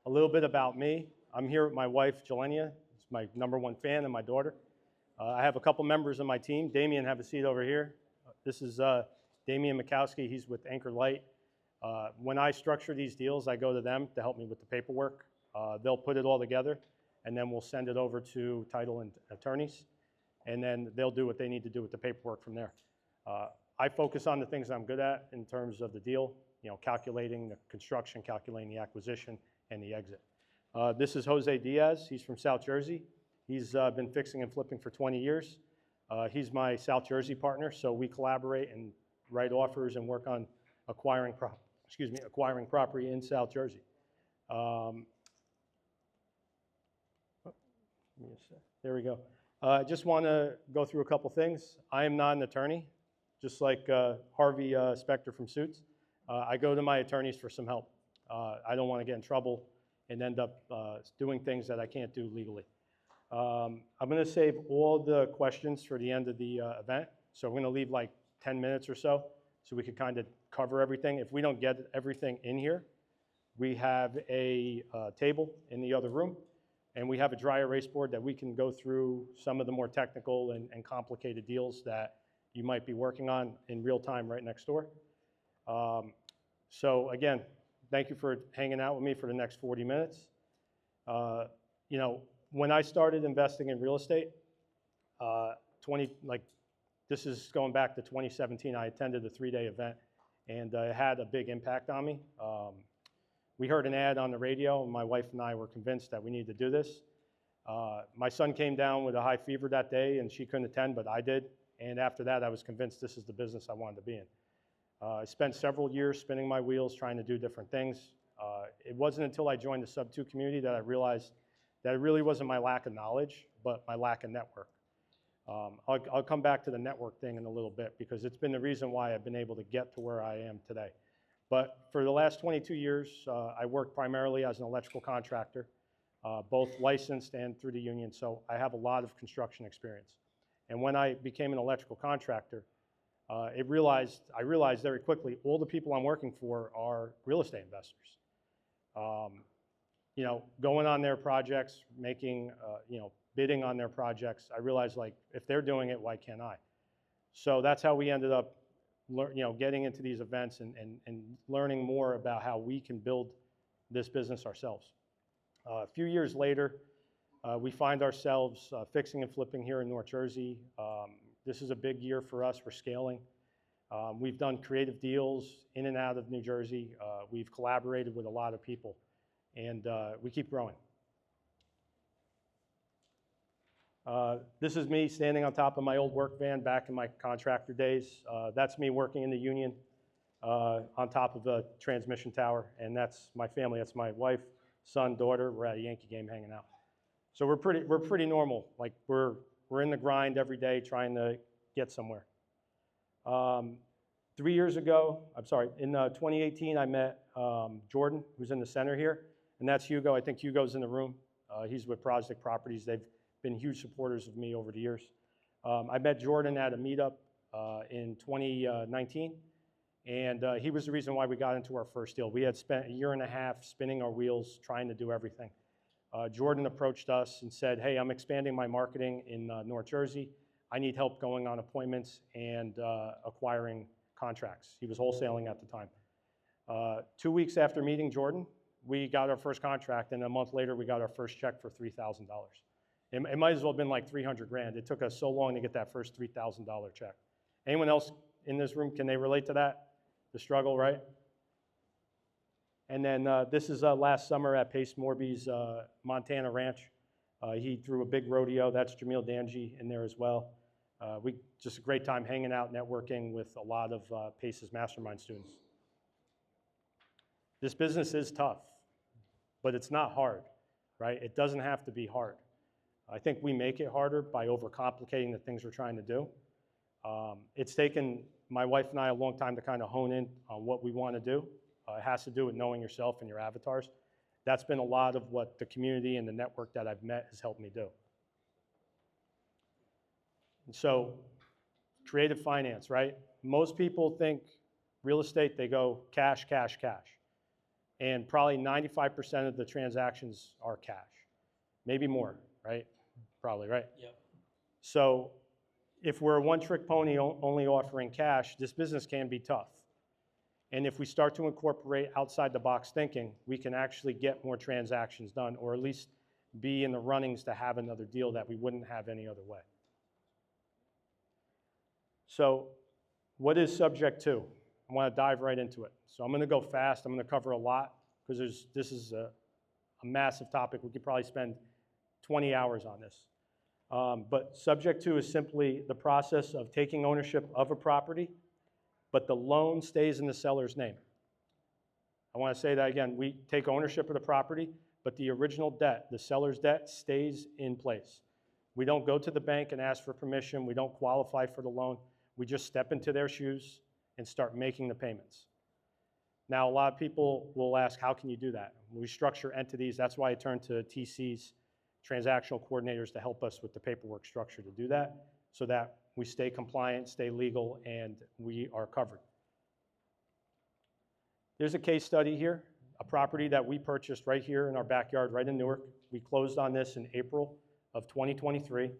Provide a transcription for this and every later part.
A little bit about me. I'm here with my wife, Jelenia. She's my #1 fan, and my daughter. I have a couple members of my team. Damien, have a seat over here. This is Damien Mikowski. He's with Anchor Light. When I structure these deals, I go to them to help me with the paperwork. They'll put it all together, and then we'll send it over to title and attorneys, and then they'll do what they need to do with the paperwork from there. I focus on the things I'm good at in terms of the deal, calculating the construction, calculating the acquisition, and the exit. This is Jose Diaz. He's from South Jersey. He's been fixing and flipping for 20 years. He's my South Jersey partner, so we collaborate and write offers and work on acquiring property in South Jersey. There we go. I just want to go through a couple things. I am not an attorney, just like Harvey Specter from Suits. I go to my attorneys for some help. I don't want to get in trouble and end up doing things that I can't do legally. I'm going to save all the questions for the end of the event. So we're going to leave like 10 minutes or so we can kind of cover everything. If we don't get everything in here, we have a table in the other room, and we have a dry erase board that we can go through some of the more technical and complicated deals that you might be working on in real time right next door. So again, thank you for hanging out with me for the next 40 minutes. When I started investing in real estate, this is going back to 2017, I attended a 3-day event, and it had a big impact on me. We heard an ad on the radio, and my wife and I were convinced that we needed to do this. My son came down with a high fever that day, and she couldn't attend, but I did. And after that, I was convinced this is the business I wanted to be in. I spent several years spinning my wheels, trying to do different things. It wasn't until I joined the Sub-2 community that I realized that it really wasn't my lack of knowledge, but my lack of network. I'll come back to the network thing in a little bit, because it's been the reason why I've been able to get to where I am today. But for the last 22 years, I worked primarily as an electrical contractor, both licensed and through the union, so I have a lot of construction experience. And when I became an electrical contractor, I realized very quickly all the people I'm working for are real estate investors. Going on their projects, making, bidding on their projects, I realized, like, if they're doing it, why can't I? So that's how we ended up getting into these events and learning more about how we can build this business ourselves. A few years later, we find ourselves fixing and flipping here in North Jersey. This is a big year for us. We're scaling. We've done creative deals in and out of New Jersey. We've collaborated with a lot of people, and we keep growing. This is me standing on top of my old work van back in my contractor days. That's me working in the union on top of the transmission tower, and that's my family. That's my wife, son, daughter. We're at a Yankee game hanging out. So we're pretty normal. Like, we're in the grind every day trying to get somewhere. 3 years ago, in 2018, I met Jordan, who's in the center here, and that's Hugo. I think Hugo's in the room. He's with Project Properties. They've been huge supporters of me over the years. I met Jordan at a meetup in 2019, and he was the reason why we got into our first deal. We had spent a year and a half spinning our wheels, trying to do everything. Jordan approached us and said, hey, I'm expanding my marketing in North Jersey. I need help going on appointments and acquiring contracts. He was wholesaling at the time. 2 weeks after meeting Jordan, we got our first contract, and a month later, we got our first check for $3,000. It might as well have been like 300 grand. It took us so long to get that first $3,000 check. Anyone else in this room, can they relate to that? The struggle, right? And then this is last summer at Pace Morby's Montana Ranch. He threw a big rodeo. That's Jamil Danji in there as well. Just a great time hanging out, networking with a lot of Pace's mastermind students. This business is tough, but it's not hard, right? It doesn't have to be hard. I think we make it harder by overcomplicating the things we're trying to do. It's taken my wife and I a long time to kind of hone in on what we want to do. It has to do with knowing yourself and your avatars. That's been a lot of what the community and the network that I've met has helped me do. And so, creative finance, right? Most people think real estate, they go cash, cash, cash. and probably 95% of the transactions are cash, maybe more, right? Probably, right? Yep. So if we're a one-trick pony only offering cash, this business can be tough. And if we start to incorporate outside the box thinking, we can actually get more transactions done, or at least be in the runnings to have another deal that we wouldn't have any other way. So what is subject to? I want to dive right into it. So I'm going to go fast. I'm going to cover a lot because this is a massive topic. We could probably spend 20 hours on this. But subject to is simply the process of taking ownership of a property, but the loan stays in the seller's name. I want to say that again. We take ownership of the property, but the original debt, the seller's debt, stays in place. We don't go to the bank and ask for permission. We don't qualify for the loan. We just step into their shoes and start making the payments. Now, a lot of people will ask, how can you do that? We structure entities. That's why I turn to TCs, transactional coordinators, to help us with the paperwork structure to do that, so that we stay compliant, stay legal, and we are covered. There's a case study here, a property that we purchased right here in our backyard, right in Newark. We closed on this in April of 2023.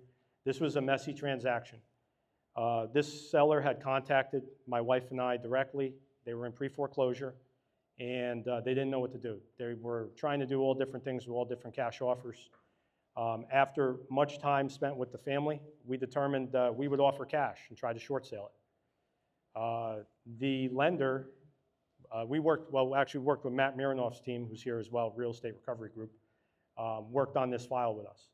This was a messy transaction. This seller had contacted my wife and I directly. They were in pre-foreclosure, and they didn't know what to do. They were trying to do all different things with all different cash offers. After much time spent with the family, we determined we would offer cash and try to short sale it. The lender, we worked with Matt Mironoff's team, who's here as well, Real Estate Recovery Group, worked on this file with us.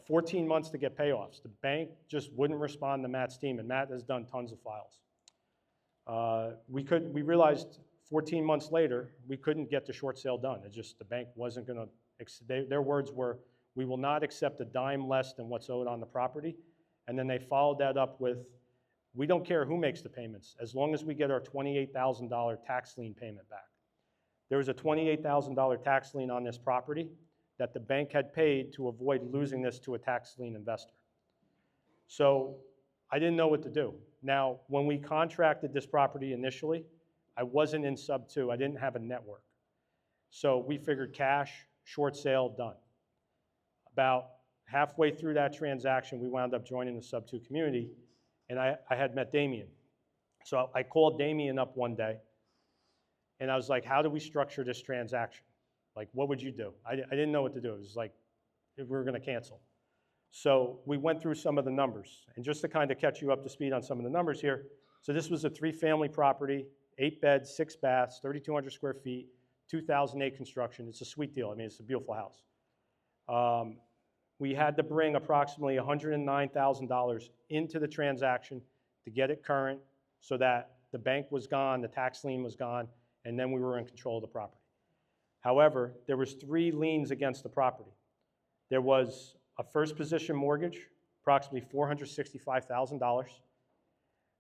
14 months to get payoffs. The bank just wouldn't respond to Matt's team, and Matt has done tons of files. We realized 14 months later, we couldn't get the short sale done. It just, the bank wasn't gonna, their words were, we will not accept a dime less than what's owed on the property. And then they followed that up with, we don't care who makes the payments, as long as we get our $28,000 tax lien payment back. There was a $28,000 tax lien on this property that the bank had paid to avoid losing this to a tax lien investor. So I didn't know what to do. Now, when we contracted this property initially, I wasn't in sub 2. I didn't have a network. So we figured cash, short sale, done. About halfway through that transaction, we wound up joining the sub 2 community, and I had met Damien. So I called Damien up one day, and I was like, how do we structure this transaction? Like, what would you do? I didn't know what to do. It was like, we were going to cancel. So we went through some of the numbers. And just to kind of catch you up to speed on some of the numbers here, so this was a 3-family property, 8 beds, 6 baths, 3,200 square feet, 2008 construction. It's a sweet deal. I mean, it's a beautiful house. We had to bring approximately $109,000 into the transaction to get it current, so that the bank was gone, the tax lien was gone, and then we were in control of the property. However, there was 3 liens against the property. There was a first position mortgage, approximately $465,000.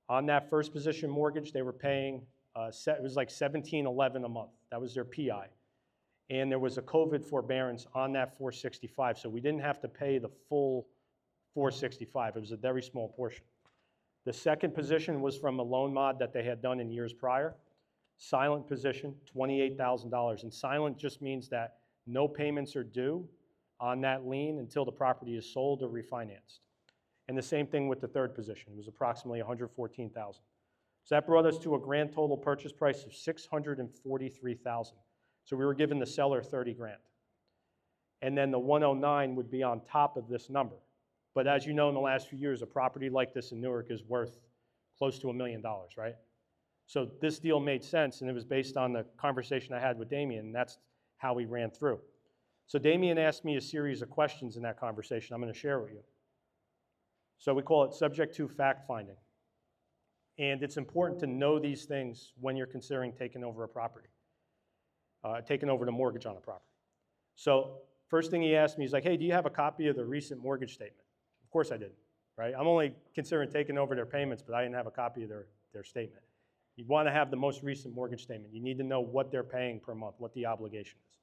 On that first position mortgage, they were paying, it was like $1,711 a month. That was their PI. And there was a COVID forbearance on that $465, so we didn't have to pay the full $465. It was a very small portion. The second position was from a loan mod that they had done in years prior. Silent position, $28,000. And silent just means that no payments are due on that lien until the property is sold or refinanced. And the same thing with the third position. It was approximately $114,000. So that brought us to a grand total purchase price of $643,000. So we were giving the seller $30,000. And then the 109 would be on top of this number. But as you know, in the last few years, a property like this in Newark is worth close to $1 million, right? So this deal made sense, and it was based on the conversation I had with Damien, and that's how we ran through. So Damien asked me a series of questions in that conversation I'm going to share with you. So we call it subject to fact finding. And it's important to know these things when you're considering taking over a property, taking over the mortgage on a property. So first thing he asked me, he's like, hey, do you have a copy of the recent mortgage statement? Of course I didn't, right? I'm only considering taking over their payments, but I didn't have a copy of their statement. You want to have the most recent mortgage statement. You need to know what they're paying per month, what the obligation is.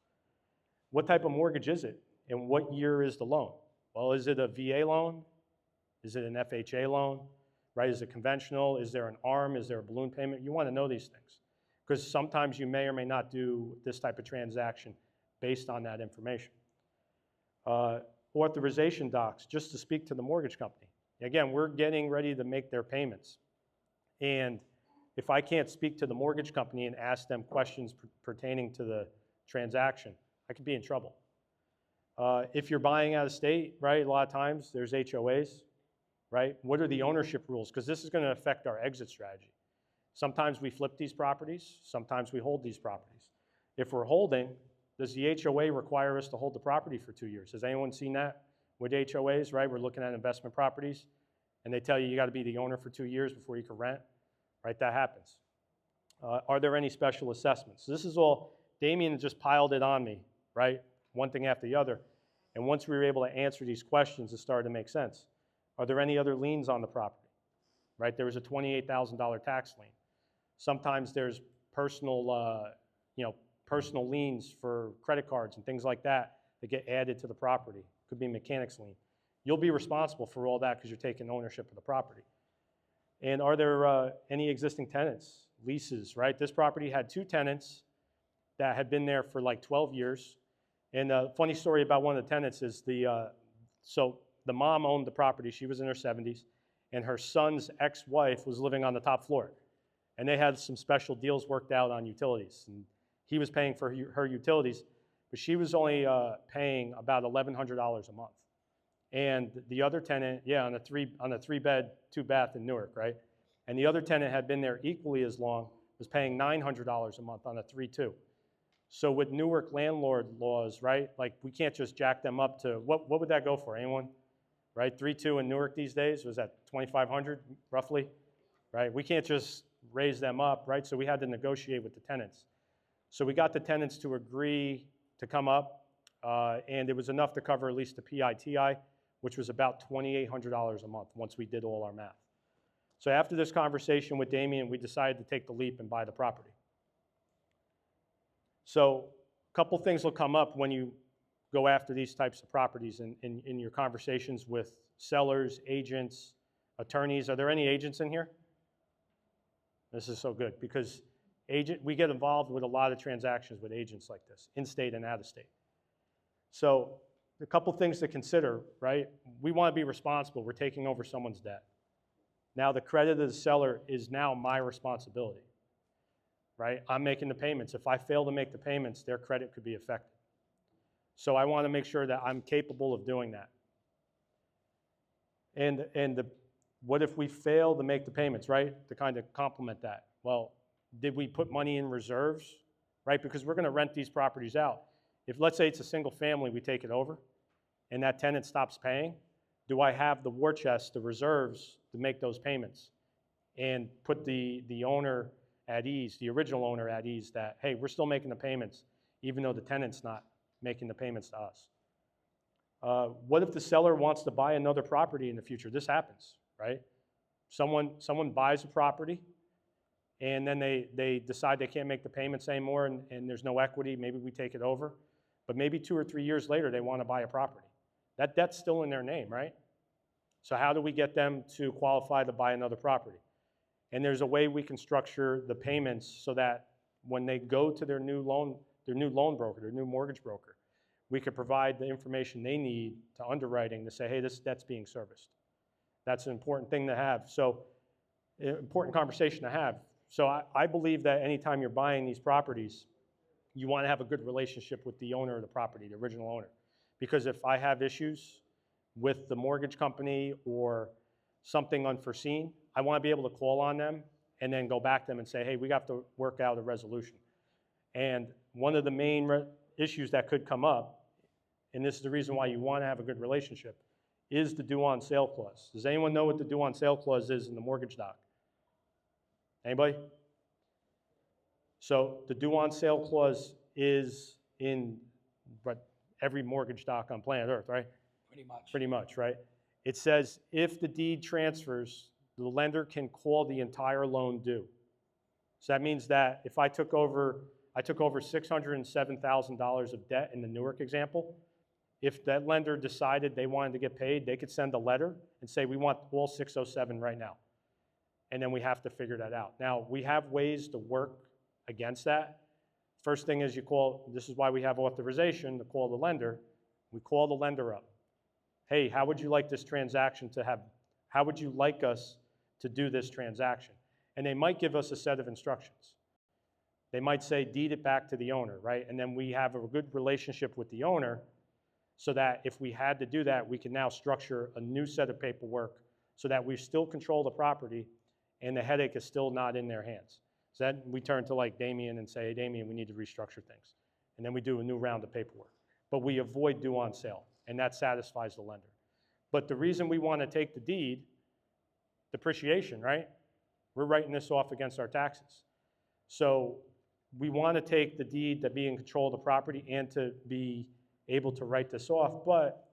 What type of mortgage is it, and what year is the loan? Well, is it a VA loan? Is it an FHA loan? Right? Is it conventional? Is there an ARM? Is there a balloon payment? You want to know these things, because sometimes you may or may not do this type of transaction based on that information. Authorization docs, just to speak to the mortgage company. Again, we're getting ready to make their payments. And if I can't speak to the mortgage company and ask them questions pertaining to the transaction, I could be in trouble. If you're buying out of state, right, a lot of times there's HOAs, right? What are the ownership rules? Because this is going to affect our exit strategy. Sometimes we flip these properties, sometimes we hold these properties. If we're holding, does the HOA require us to hold the property for 2 years? Has anyone seen that with HOAs, right? We're looking at investment properties, and they tell you got to be the owner for 2 years before you can rent, right? That happens. Are there any special assessments? So this is all, Damien just piled it on me, right? One thing after the other. And once we were able to answer these questions, it started to make sense. Are there any other liens on the property, right? There was a $28,000 tax lien. Sometimes there's personal, personal liens for credit cards and things like that get added to the property. Could be mechanics lien. You'll be responsible for all that because you're taking ownership of the property. And are there any existing tenants, leases, right? This property had 2 tenants that had been there for like 12 years. And a funny story about one of the tenants is so the mom owned the property. She was in her 70s, and her son's ex-wife was living on the top floor. And they had some special deals worked out on utilities. And he was paying for her utilities, but she was only paying about $1,100 a month. And the other tenant, on a 3-bed, 2-bath in Newark, right? And the other tenant had been there equally as long, was paying $900 a month on a 3-2. So with Newark landlord laws, right? Like we can't just jack them up to, what would that go for, anyone? Right, 3-2 in Newark these days, was that $2,500 roughly? Right, we can't just raise them up, right? So we had to negotiate with the tenants. So we got the tenants to agree to come up, and it was enough to cover at least the PITI, which was about $2,800 a month once we did all our math. So after this conversation with Damien, we decided to take the leap and buy the property. So a couple things will come up when you go after these types of properties in your conversations with sellers, agents, attorneys. Are there any agents in here? This is so good because we get involved with a lot of transactions with agents like this, in-state and out-of-state. So a couple things to consider, right? We want to be responsible. We're taking over someone's debt. Now the credit of the seller is now my responsibility, right? I'm making the payments. If I fail to make the payments, their credit could be affected. So I want to make sure that I'm capable of doing that. And what if we fail to make the payments, right? To kind of complement that. Well, did we put money in reserves, right? Because we're going to rent these properties out. If let's say it's a single family, we take it over, and that tenant stops paying, do I have the war chest, the reserves to make those payments and put the owner at ease, the original owner at ease that, hey, we're still making the payments even though the tenant's not making the payments to us. What if the seller wants to buy another property in the future? This happens, right? Someone buys a property, and then they decide they can't make the payments anymore, and there's no equity. Maybe we take it over. But maybe 2 or 3 years later, they want to buy a property. That debt's still in their name, right? So how do we get them to qualify to buy another property? And there's a way we can structure the payments so that when they go to their new loan broker, their new mortgage broker, we could provide the information they need to underwriting to say, hey, this debt's being serviced. That's an important thing to have. So, important conversation to have. So I believe that anytime you're buying these properties, you want to have a good relationship with the owner of the property, the original owner. Because if I have issues with the mortgage company or something unforeseen, I want to be able to call on them and then go back to them and say, hey, we have to work out a resolution. And one of the main issues that could come up, and this is the reason why you want to have a good relationship, is the due on sale clause. Does anyone know what the due on sale clause is in the mortgage doc? Anybody? So the due on sale clause is in every mortgage doc on planet Earth, right? Pretty much. Pretty much, right? It says if the deed transfers, the lender can call the entire loan due. So that means that if I took over $607,000 of debt in the Newark example, if that lender decided they wanted to get paid, they could send a letter and say, we want all 607 right now. And then we have to figure that out. Now, we have ways to work against that, first thing is you call, this is why we have authorization to call the lender. We call the lender up. Hey, how would you like this transaction to have, how would you like us to do this transaction? And they might give us a set of instructions. They might say, deed it back to the owner, right? And then we have a good relationship with the owner so that if we had to do that, we can now structure a new set of paperwork so that we still control the property and the headache is still not in their hands. So then we turn to like Damien and say, hey, Damien, we need to restructure things. And then we do a new round of paperwork. But we avoid due on sale, and that satisfies the lender. But the reason we want to take the deed, depreciation, right? We're writing this off against our taxes. So we want to take the deed to be in control of the property and to be able to write this off. But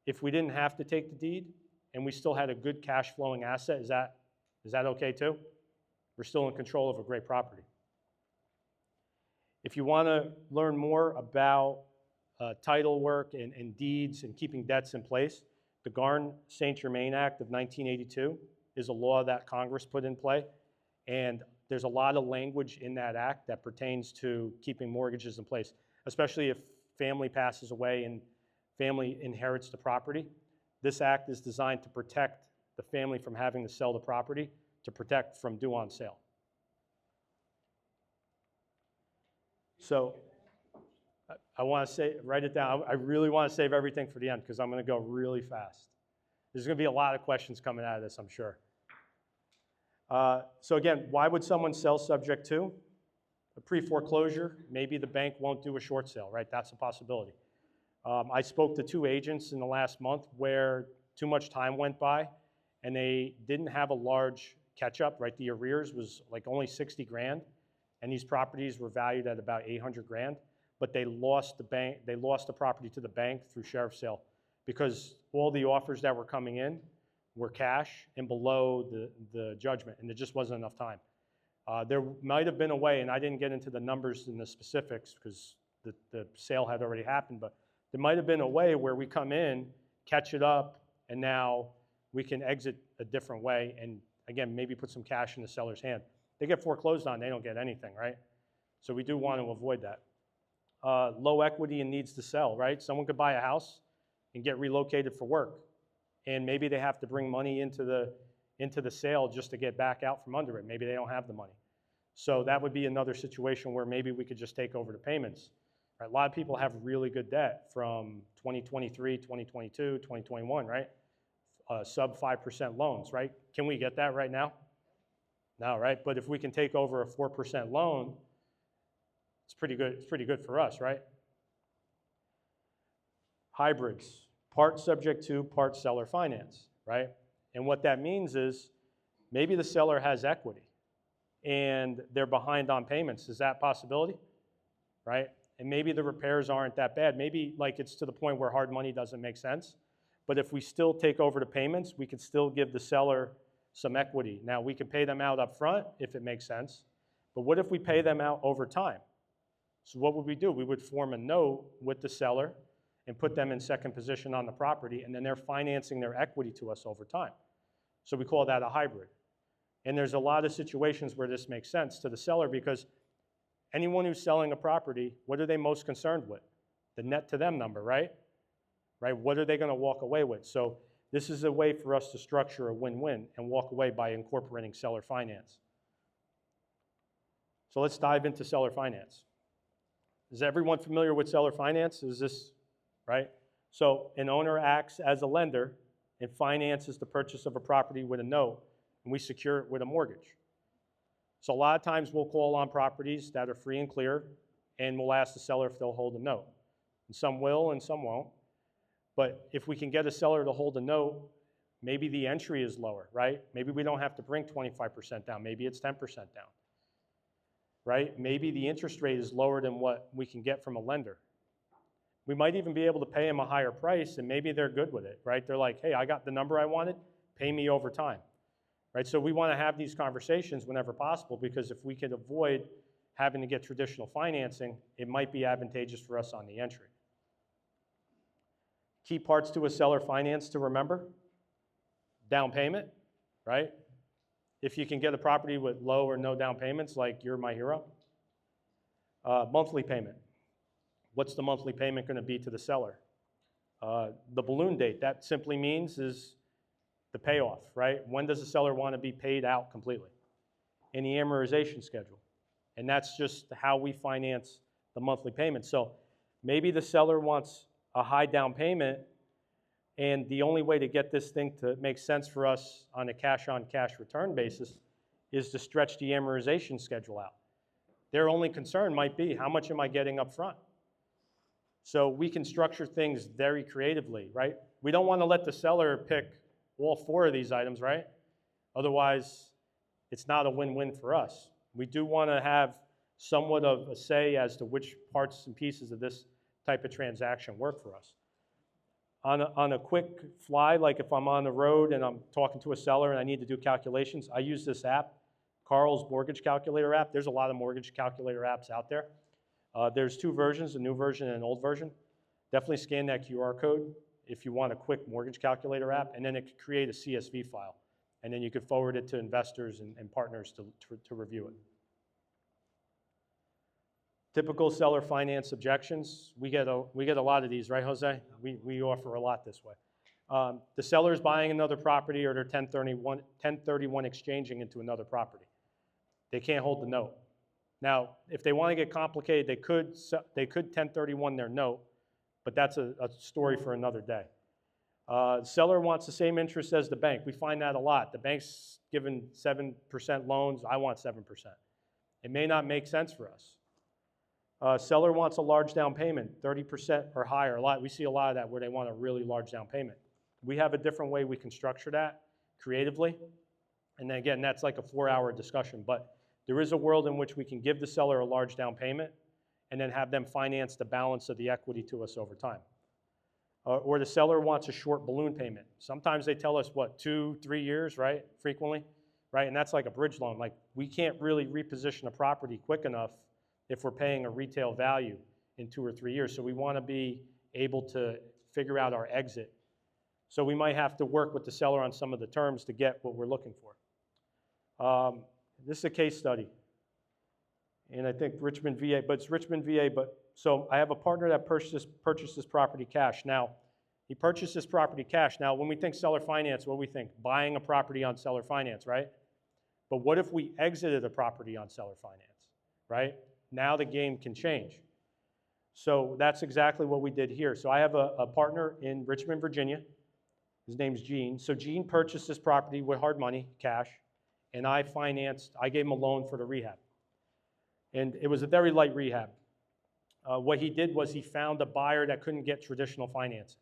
if we didn't have to take the deed and we still had a good cash flowing asset, is that okay too? We're still in control of a great property. If you want to learn more about title work and deeds and keeping debts in place, the Garn-St. Germain Act of 1982 is a law that Congress put in play, and there's a lot of language in that act that pertains to keeping mortgages in place, especially if family passes away and family inherits the property. This act is designed to protect the family from having to sell the property, to protect from due on sale. So I want to say, write it down. I really want to save everything for the end because I'm going to go really fast. There's going to be a lot of questions coming out of this, I'm sure. So again, why would someone sell subject to? A pre-foreclosure, maybe the bank won't do a short sale, right? That's a possibility. I spoke to 2 agents in the last month where too much time went by and they didn't have a large catch-up, right? The arrears was like only 60 grand and these properties were valued at about 800 grand, but they lost the property to the bank through sheriff's sale because all the offers that were coming in were cash and below the judgment, and there just wasn't enough time. There might have been a way, and I didn't get into the numbers and the specifics because the sale had already happened, but there might have been a way where we come in, catch it up, and now we can exit a different way and, again, maybe put some cash in the seller's hand. They get foreclosed on, they don't get anything, right? So we do want to avoid that. Low equity and needs to sell, right? Someone could buy a house and get relocated for work, and maybe they have to bring money into the sale just to get back out from under it. Maybe they don't have the money. So that would be another situation where maybe we could just take over the payments. Right? A lot of people have really good debt from 2023, 2022, 2021, right? Sub 5% loans, right? Can we get that right now? No, right? But if we can take over a 4% loan, it's pretty good. It's pretty good for us, right? Hybrids, part subject to, part seller finance, right? And what that means is maybe the seller has equity and they're behind on payments. Is that a possibility? Right? And maybe the repairs aren't that bad. Maybe like it's to the point where hard money doesn't make sense. But if we still take over the payments, we could still give the seller some equity. Now, we can pay them out up front if it makes sense. But what if we pay them out over time? So what would we do? We would form a note with the seller and put them in second position on the property, and then they're financing their equity to us over time. So we call that a hybrid. And there's a lot of situations where this makes sense to the seller because anyone who's selling a property, what are they most concerned with? The net to them number, right? Right? What are they going to walk away with? So this is a way for us to structure a win-win and walk away by incorporating seller finance. So let's dive into seller finance. Is everyone familiar with seller finance? Is this right? So an owner acts as a lender and finances the purchase of a property with a note, and we secure it with a mortgage. So a lot of times we'll call on properties that are free and clear, and we'll ask the seller if they'll hold a note. And some will and some won't. But if we can get a seller to hold a note, maybe the entry is lower, right? Maybe we don't have to bring 25% down. Maybe it's 10% down, right? Maybe the interest rate is lower than what we can get from a lender. We might even be able to pay them a higher price, and maybe they're good with it, right? They're like, hey, I got the number I wanted, pay me over time, right? So we want to have these conversations whenever possible because if we could avoid having to get traditional financing, it might be advantageous for us on the entry. Key parts to a seller finance to remember: down payment, right? If you can get a property with low or no down payments, like you're my hero, Monthly payment. What's the monthly payment going to be to the seller? The balloon date, that simply means is the payoff, right? When does the seller want to be paid out completely? And the amortization schedule. And that's just how we finance the monthly payment. So maybe the seller wants a high down payment, and the only way to get this thing to make sense for us on a cash-on-cash return basis is to stretch the amortization schedule out. Their only concern might be, how much am I getting up front? So we can structure things very creatively, right? We don't want to let the seller pick all 4 of these items, right? Otherwise, it's not a win-win for us. We do want to have somewhat of a say as to which parts and pieces of this type of transaction work for us. On a quick fly, like if I'm on the road and I'm talking to a seller and I need to do calculations, I use this app, Carl's Mortgage Calculator app. There's a lot of mortgage calculator apps out there. There's 2 versions, a new version and an old version. Definitely scan that QR code if you want a quick mortgage calculator app, and then it could create a CSV file. And then you could forward it to investors and partners to review it. Typical seller finance objections. We get a lot of these, right, Jose? We offer a lot this way. The seller is buying another property, or they're 1031 exchanging into another property. They can't hold the note. Now, if they want to get complicated, they could 1031 their note, but that's a story for another day. Seller wants the same interest as the bank. We find that a lot. The bank's giving 7% loans. I want 7%. It may not make sense for us. Seller wants a large down payment, 30% or higher. We see a lot of that where they want a really large down payment. We have a different way we can structure that creatively. And then again, that's like a 4-hour discussion. But there is a world in which we can give the seller a large down payment and then have them finance the balance of the equity to us over time. Or the seller wants a short balloon payment. Sometimes they tell us, 2-3 years, right? Frequently, right? And that's like a bridge loan. Like, we can't really reposition a property quick enough if we're paying a retail value in 2 or 3 years. So we want to be able to figure out our exit. So we might have to work with the seller on some of the terms to get what we're looking for. This is a case study. And I think Richmond, VA, but it's Richmond, VA. So I have a partner that purchased this property cash. Now, he purchased this property cash. Now, when we think seller finance, what do we think? Buying a property on seller finance, right? But what if we exited a property on seller finance, right? Now the game can change. So that's exactly what we did here. So I have a partner in Richmond, Virginia. His name's Gene. So Gene purchased this property with hard money, cash, and I gave him a loan for the rehab. And it was a very light rehab. What he did was he found a buyer that couldn't get traditional financing.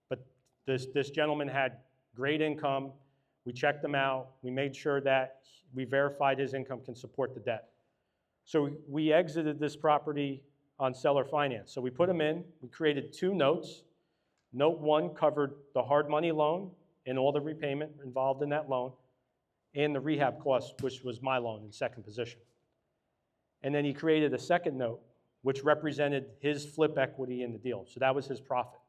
But this gentleman had great income. We checked him out. We made sure that we verified his income can support the debt. So we exited this property on seller finance. So we put him in. We created 2 notes. Note 1 covered the hard money loan and all the repayment involved in that loan and the rehab cost, which was my loan in second position. And then he created a second note, which represented his flip equity in the deal. So that was his profit.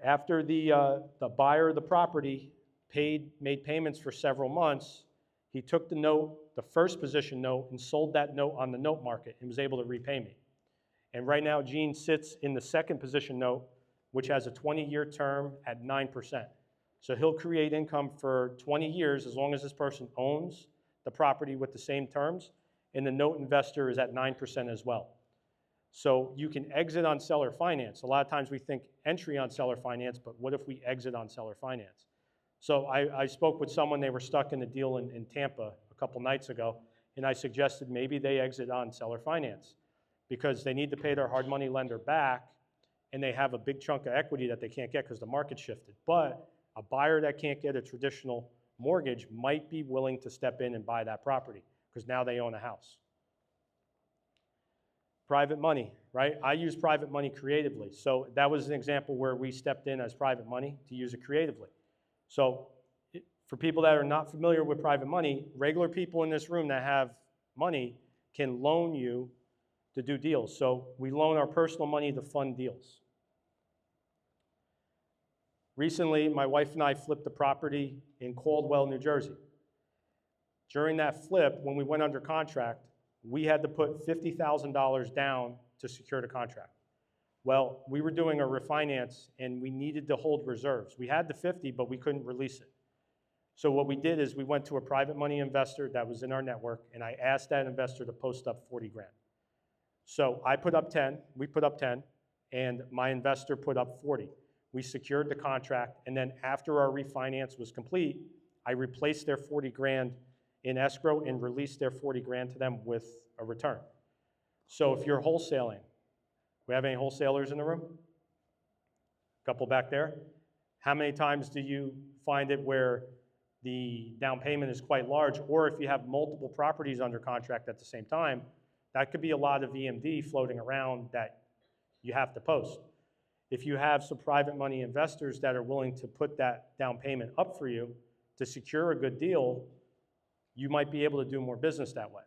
After the buyer of the property made payments for several months, he took the note, the first position note, and sold that note on the note market and was able to repay me. And right now, Gene sits in the second position note, which has a 20-year term at 9%. So he'll create income for 20 years as long as this person owns the property with the same terms, and the note investor is at 9% as well. So you can exit on seller finance. A lot of times we think entry on seller finance, but what if we exit on seller finance? So I spoke with someone, they were stuck in a deal in Tampa a couple nights ago, and I suggested maybe they exit on seller finance because they need to pay their hard money lender back, and they have a big chunk of equity that they can't get because the market shifted. But a buyer that can't get a traditional mortgage might be willing to step in and buy that property because now they own a house. Private money, right? I use private money creatively. So that was an example where we stepped in as private money to use it creatively. So for people that are not familiar with private money, regular people in this room that have money can loan you to do deals. So we loan our personal money to fund deals. Recently, my wife and I flipped a property in Caldwell, New Jersey. During that flip, when we went under contract, we had to put $50,000 down to secure the contract. Well, we were doing a refinance and we needed to hold reserves. We had the 50, but we couldn't release it. So what we did is we went to a private money investor that was in our network, and I asked that investor to post up 40 grand. So I put up 10, we put up 10, and my investor put up 40. We secured the contract, and then after our refinance was complete, I replaced their 40 grand in escrow and released their 40 grand to them with a return. So if you're wholesaling, we have any wholesalers in the room? Couple back there. How many times do you find it where the down payment is quite large, or if you have multiple properties under contract at the same time, that could be a lot of EMD floating around that you have to post. If you have some private money investors that are willing to put that down payment up for you to secure a good deal, you might be able to do more business that way.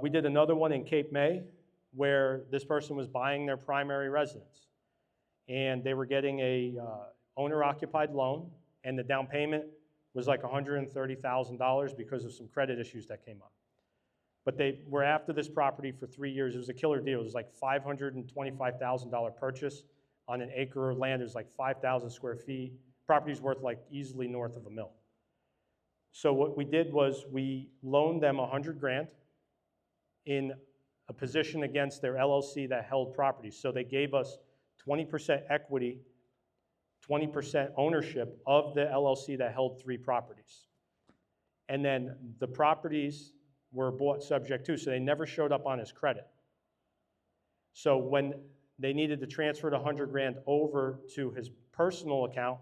We did another one in Cape May where this person was buying their primary residence, and they were getting a owner-occupied loan, and the down payment was like $130,000 because of some credit issues that came up. But they were after this property for 3 years. It was a killer deal. It was like $525,000 purchase on an acre of land. It was like 5,000 square feet. Property's worth like easily north of $1 million. So what we did was we loaned them 100 grand in a position against their LLC that held properties. So they gave us 20% equity, 20% ownership of the LLC that held 3 properties. And then the properties were bought subject to, so they never showed up on his credit. So when they needed to transfer the 100 grand over to his personal account,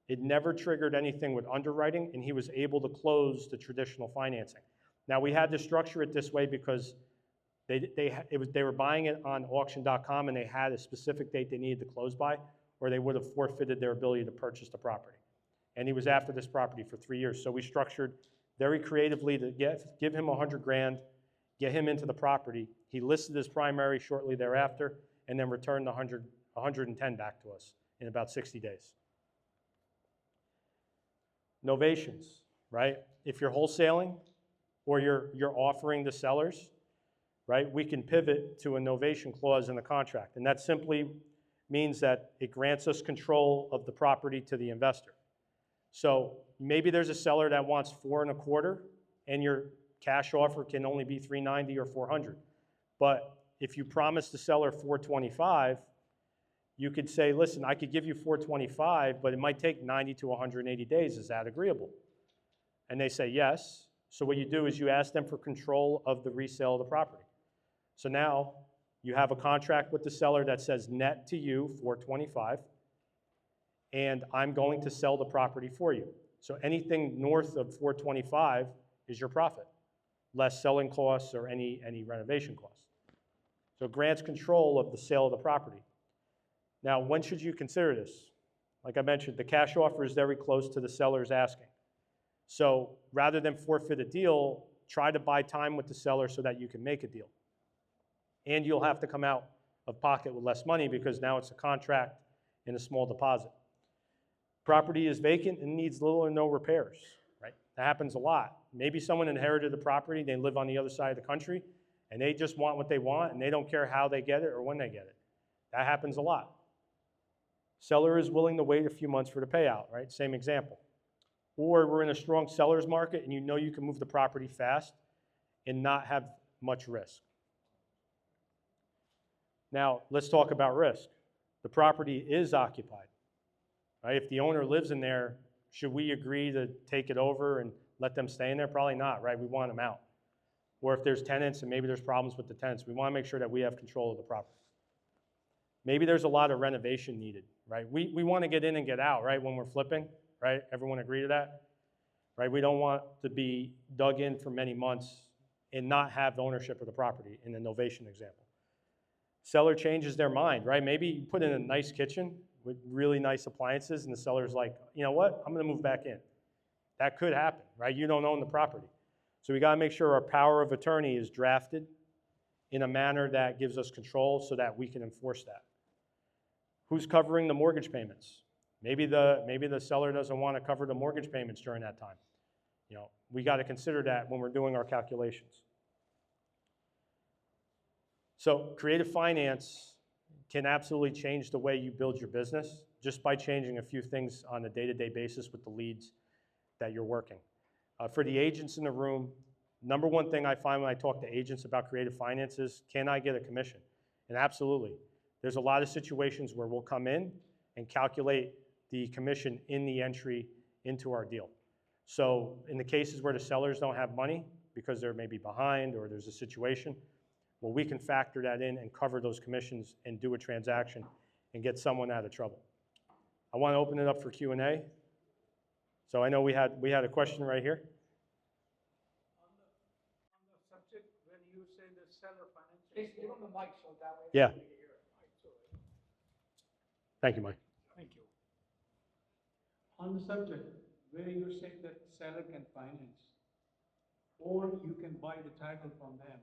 it never triggered anything with underwriting, and he was able to close the traditional financing. Now we had to structure it this way because they were buying it on auction.com and they had a specific date they needed to close by, or they would have forfeited their ability to purchase the property. And he was after this property for 3 years. So we structured very creatively to give him 100 grand, get him into the property. He listed his primary shortly thereafter, and then returned the 110 back to us in about 60 days. Novations, right? If you're wholesaling or you're offering to sellers, right, we can pivot to a novation clause in the contract. And that simply means that it grants us control of the property to the investor. So maybe there's a seller that wants 4.25, and your cash offer can only be 390 or 400. But if you promise the seller 425, you could say, listen, I could give you 425, but it might take 90 to 180 days. Is that agreeable? And they say yes. So what you do is you ask them for control of the resale of the property. So now you have a contract with the seller that says net to you 425, and I'm going to sell the property for you. So anything north of 425 is your profit, less selling costs or any renovation costs. So it grants control of the sale of the property. Now, when should you consider this? Like I mentioned, the cash offer is very close to the seller's asking. So rather than forfeit a deal, try to buy time with the seller so that you can make a deal. And you'll have to come out of pocket with less money because now it's a contract and a small deposit. Property is vacant and needs little or no repairs, right? That happens a lot. Maybe someone inherited the property, they live on the other side of the country, and they just want what they want, and they don't care how they get it or when they get it. That happens a lot. Seller is willing to wait a few months for the payout, right? Same example. Or we're in a strong seller's market, and you know you can move the property fast and not have much risk. Now, let's talk about risk. The property is occupied. Right? If the owner lives in there, should we agree to take it over and let them stay in there? Probably not, right? We want them out. Or if there's tenants and maybe there's problems with the tenants, we want to make sure that we have control of the property. Maybe there's a lot of renovation needed, right? We want to get in and get out, right, when we're flipping, right? Everyone agree to that? Right? We don't want to be dug in for many months and not have ownership of the property in the novation example. Seller changes their mind, right? Maybe you put in a nice kitchen with really nice appliances, and the seller's like, you know what, I'm gonna move back in. That could happen, right? You don't own the property. So we gotta make sure our power of attorney is drafted in a manner that gives us control so that we can enforce that. Who's covering the mortgage payments? Maybe the seller doesn't wanna cover the mortgage payments during that time. You know, we gotta consider that when we're doing our calculations. So creative finance can absolutely change the way you build your business just by changing a few things on a day-to-day basis with the leads that you're working. For the agents in the room, number one thing I find when I talk to agents about creative finance is, can I get a commission? And absolutely. There's a lot of situations where we'll come in and calculate the commission in the entry into our deal. So in the cases where the sellers don't have money because they're maybe behind or there's a situation, well, we can factor that in and cover those commissions and do a transaction and get someone out of trouble. I want to open it up for Q&A. So I know we had a question right here. On the subject, when you say the seller financing. Please give them the mic so that way. Yeah. They can hear it. Thank you, Mike. Thank you. On the subject, where you say that seller can finance, or you can buy the title from them,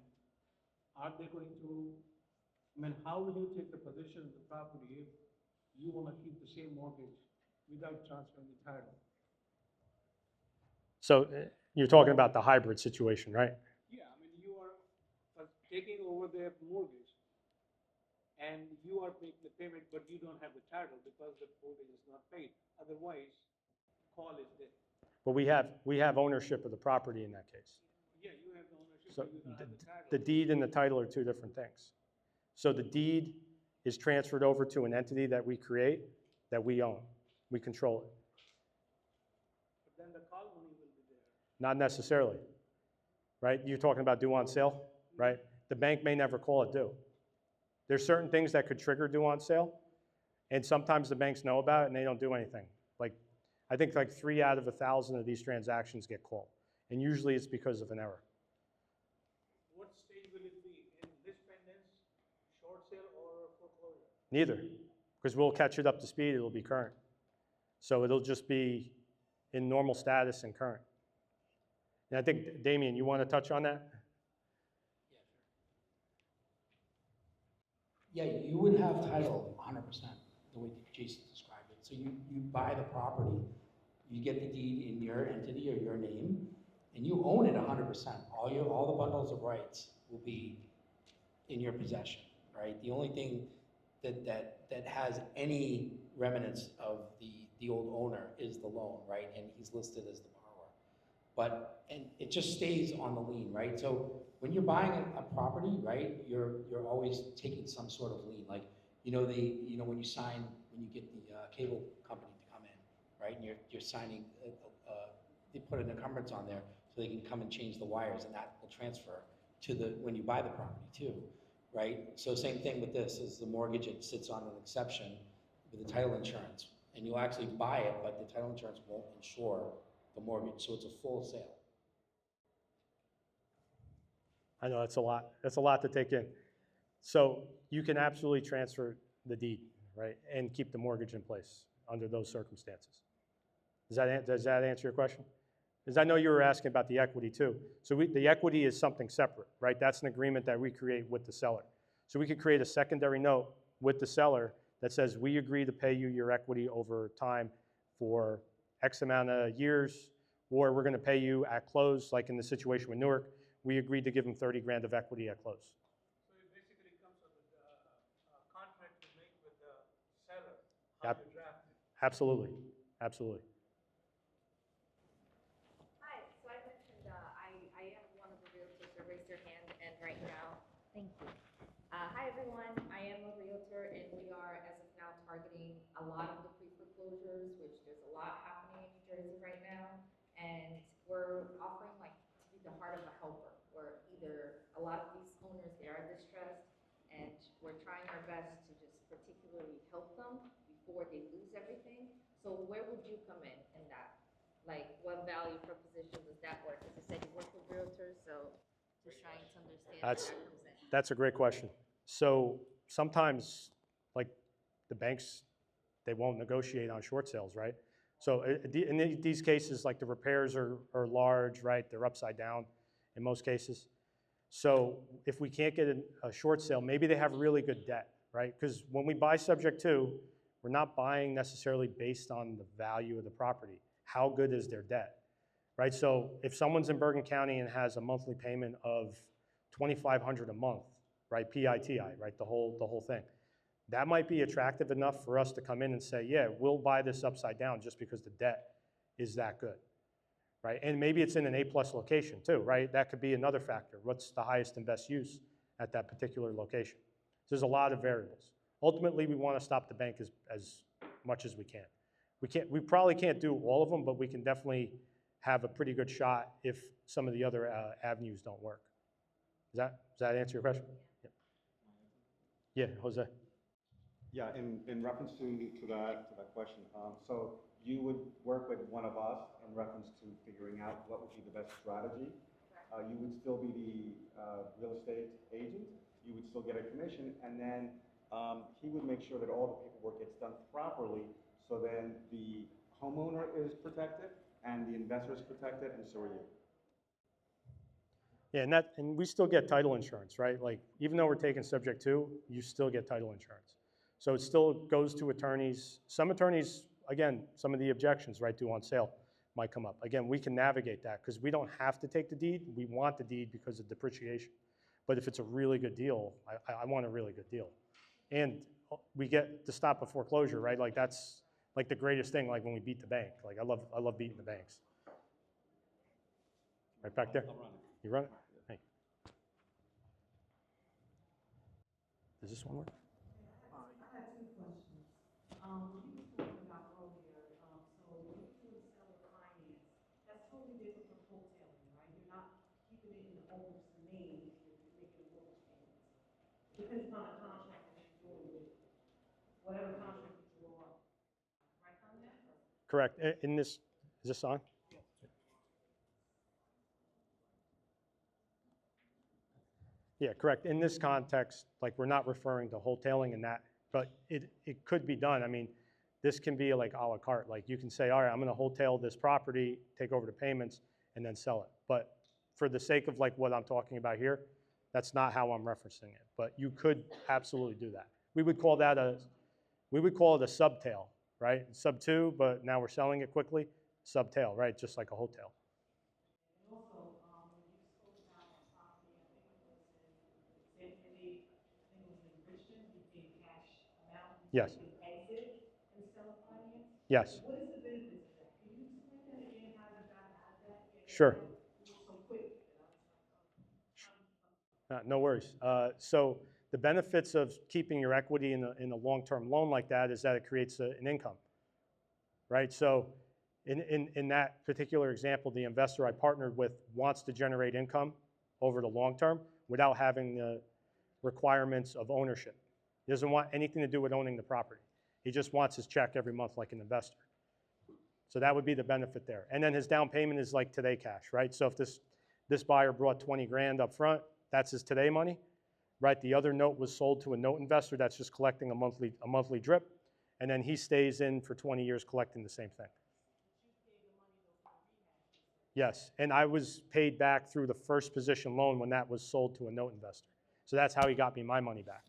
are they going to, how will you take the position of the property if you want to keep the same mortgage without transferring the title? So you're talking about the hybrid situation, right? Yeah, you are taking over their mortgage and you are making the payment, but you don't have the title because the mortgage is not paid. Otherwise, call is there. But we have ownership of the property in that case. Yeah, you have the ownership, So but you don't have the title. the deed and the title are two different things. So the deed is transferred over to an entity that we create, that we own. We control it. But then the call money will be there. Not necessarily, right? You're talking about due on sale, right? The bank may never call it due. There's certain things that could trigger due on sale, and sometimes the banks know about it and they don't do anything. I think 3 out of 1,000 of these transactions get called, and usually it's because of an error. What stage will it be? In list pendants, short sale, or foreclosure? Neither, because we'll catch it up to speed, it'll be current. So it'll just be in normal status and current. And I think, Damien, you want to touch on that? Yeah, you would have title 100%, the way Jason described it. So you buy the property, you get the deed in your entity or your name, and you own it 100%. All the bundles of rights will be in your possession, right? The only thing that has any remnants of the old owner is the loan, right? And he's listed as the borrower. And it just stays on the lien, right? So when you're buying a property, right, you're always taking some sort of lien. Like, when you sign, when you get the cable company to come in, right, and you're signing, they put an encumbrance on there so they can come and change the wires, and that will transfer to when you buy the property too, right? So same thing with this, is the mortgage, it sits on an exception with the title insurance, and you'll actually buy it, but the title insurance won't insure the mortgage, so it's a full sale. I know, that's a lot. That's a lot to take in. So you can absolutely transfer the deed, right, and keep the mortgage in place under those circumstances. Does that answer your question? Because I know you were asking about the equity too. So the equity is something separate, right? That's an agreement that we create with the seller. So we could create a secondary note with the seller that says, we agree to pay you your equity over time for X amount of years, or we're going to pay you at close, like in the situation with Newark. We agreed to give them 30 grand of equity at close. So it basically comes with a contract you make with the seller, how you draft it. Absolutely, absolutely. Hi, so I mentioned I am one of the realtors, so raise your hand, and right now, thank you. Hi everyone, I am a realtor, and we are, as of now, targeting a lot of the pre-foreclosures, which there's a lot happening in New Jersey right now, and we're offering to be the heart of a helper, where either a lot of these owners, they are distressed, and we're trying our best to just particularly help them before they lose everything. So where would you come in that? What value proposition does that work? As I said, you work with realtors, so just trying to understand where that comes in. That's a great question. So sometimes, the banks, they won't negotiate on short sales, right? So in these cases, the repairs are large, right? They're upside down in most cases. So if we can't get a short sale, maybe they have really good debt, right? Because when we buy subject to, we're not buying necessarily based on the value of the property. How good is their debt, right? So if someone's in Bergen County and has a monthly payment of $2,500 a month, right? PITI, right? The whole thing. That might be attractive enough for us to come in and say, yeah, we'll buy this upside down just because the debt is that good, right? And maybe it's in an A+ location too, right? That could be another factor. What's the highest and best use at that particular location? So there's a lot of variables. Ultimately, we want to stop the bank as much as we can. We probably can't do all of them, but we can definitely have a pretty good shot if some of the other avenues don't work. Does that answer your question? Yeah, Jose. Yeah, in reference to that question, so you would work with one of us in reference to figuring out what would be the best strategy. You would still be the real estate agent. You would still get a commission, and then he would make sure that all the paperwork gets done properly, so then the homeowner is protected and the investor is protected, and so are you. Yeah, and we still get title insurance, right? Like, even though we're taking subject to, you still get title insurance. So it still goes to attorneys. Some attorneys, again, some of the objections, right, due on sale might come up. Again, we can navigate that because we don't have to take the deed. We want the deed because of depreciation. But if it's a really good deal, I want a really good deal. And we get to stop a foreclosure, right? Like, that's like the greatest thing, like when we beat the bank. Like, I love beating the banks. Right back there? You run it? Hey. Does this one work? I have two questions. When you were talking about earlier, so when you're doing seller finance, that's totally different from wholesaling, right? You're not keeping it in the owner's name if you're making a mortgage payment. It depends upon the contract that you're doing with whatever contract you draw up. Right on that? Correct. In this, is this on? Yeah, correct. In this context, like, we're not referring to wholetailing and that, but it could be done. I mean, this can be like a la carte. Like, you can say, all right, I'm gonna wholetail this property, take over the payments, and then sell it. But for the sake of like what I'm talking about here, that's not how I'm referencing it. But you could absolutely do that. We would call it a subtail, right? Sub 2, but now we're selling it quickly. Subtail, right? Just like a wholetail. And also, when you spoke about a property, I think it was in Richmond, you pay cash amount. Yes. You can exit and sell finance. Yes. What is the benefits of that? Can you explain that again, how you got out of that? Sure. It was so quick that I was like, No worries. So the benefits of keeping your equity in a long-term loan like that is that it creates an income, right? So in that particular example, the investor I partnered with wants to generate income over the long term without having the requirements of ownership. He doesn't want anything to do with owning the property. He just wants his check every month like an investor. So that would be the benefit there. And then his down payment is like today cash, right? So if this buyer brought 20 grand up front, that's his today money, right? The other note was sold to a note investor that's just collecting a monthly drip, and then he stays in for 20 years collecting the same thing. Yes, and I was paid back through the first position loan when that was sold to a note investor. So that's how he got me my money back.